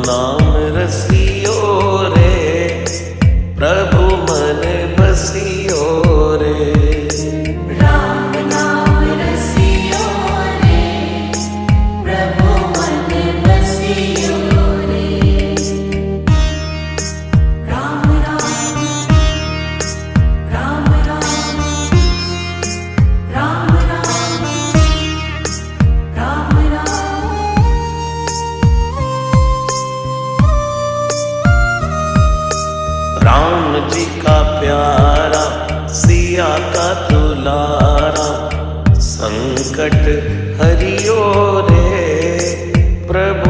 नाम रसियो रे, प्रभु मन बसियो रे। राम नाम रसियो रे, प्रभु मन बसियो रे। राम राम राम राम राम राम राम राम। राम जी का प्यारा सिया का दुलारा, संकट हरियो रे, प्रभु